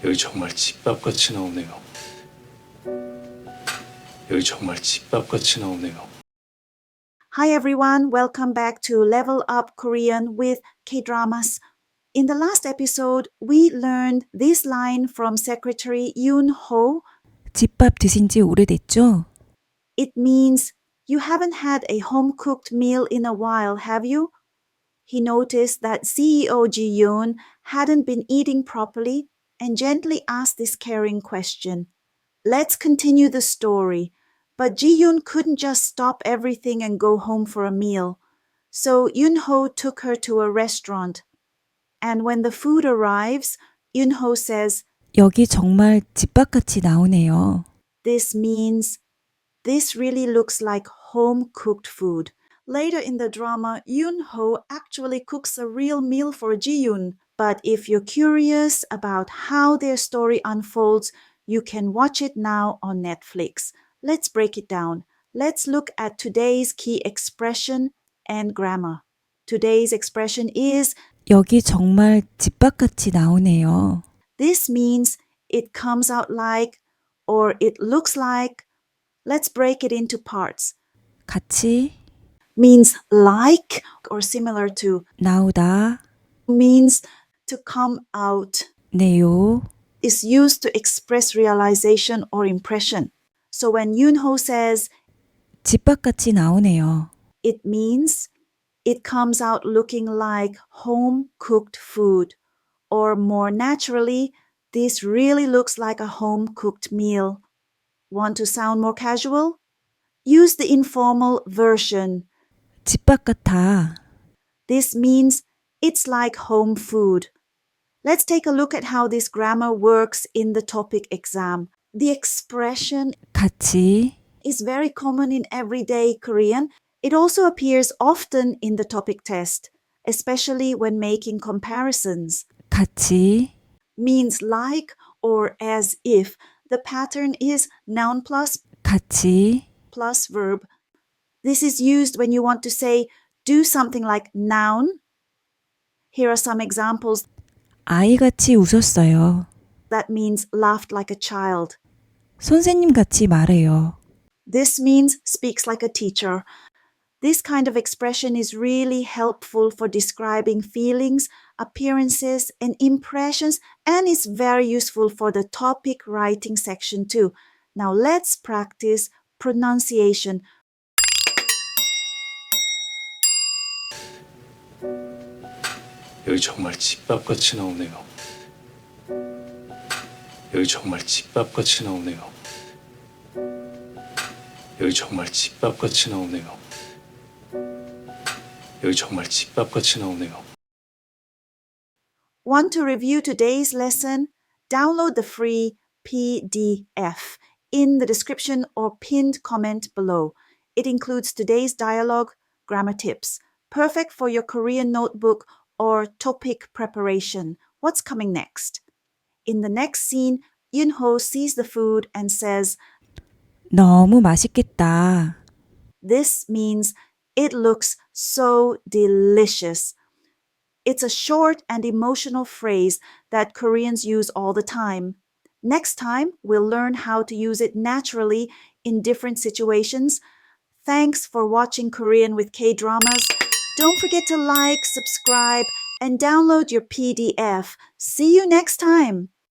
여기 정말 집밥같이 나오네요. 여기 정말 집밥같이 나오네요. Hi everyone, welcome back to Level Up Korean with K-Dramas. In the last episode, we learned this line from Secretary Yoon-ho. 집밥 드신 지 오래됐죠? It means, you haven't had a home-cooked meal in a while, have you? He noticed that CEO Ji-yoon hadn't been eating properly and gently asked this caring question. Let's continue the story. But Ji-yoon couldn't just stop everything and go home for a meal. So Yoon-ho took her to a restaurant. And when the food arrives, Yoon-ho says, 여기 정말 집밥같이 나오네요. this means, this really looks like home-cooked food. Later in the drama, Yoon-ho actually cooks a real meal for Ji-yoon. But if you're curious about how their story unfolds, you can watch it now on Netflix. Let's break it down. Let's look at today's key expression and grammar. Today's expression is, 여기 정말 집밥같이 나오네요. this means it comes out like or it looks like. Let's break it into parts. 같이 Means like or similar to. 나오다 Means to come out. 네요. Is used to express realization or impression. So when Yoon-ho says, 집밥같이 나오네요. it means it comes out looking like home-cooked food. Or more naturally, this really looks like a home-cooked meal. Want to sound more casual? Use the informal version. 집밥 같아. This means it's like home food. Let's take a look at how this grammar works in the TOPIK exam. The expression 같이 is very common in everyday Korean. It also appears often in the TOPIK test, especially when making comparisons. 같이 Means like or as if. The pattern is noun plus 같이 verb. This is used when you want to say do something like noun. Here are some examples. 아이같이 웃었어요. That means laughed like a child. 선생님같이 말해요. This means speaks like a teacher. This kind of expression is really helpful for describing feelings, appearances, and impressions, and is very useful for the topic writing section too. Now let's practice pronunciation. 여기 정말 집밥같이 나오네요. 여기 정말 집밥같이 나오네요. 여기 정말 집밥같이 나오네요. 여기 정말 집밥같이 나오네요. Want to review today's lesson? Download the free PDF in the description or pinned comment below. It includes today's dialogue, grammar tips, perfect for your Korean notebook or topic preparation. What's coming next? In the next scene, Yoon-ho sees the food and says, 너무 맛있겠다. this means it looks so delicious. It's a short and emotional phrase that Koreans use all the time. Next time, we'll learn how to use it naturally in different situations. Thanks for watching Korean with K-Dramas. Don't forget to like, subscribe, and download your PDF. See you next time.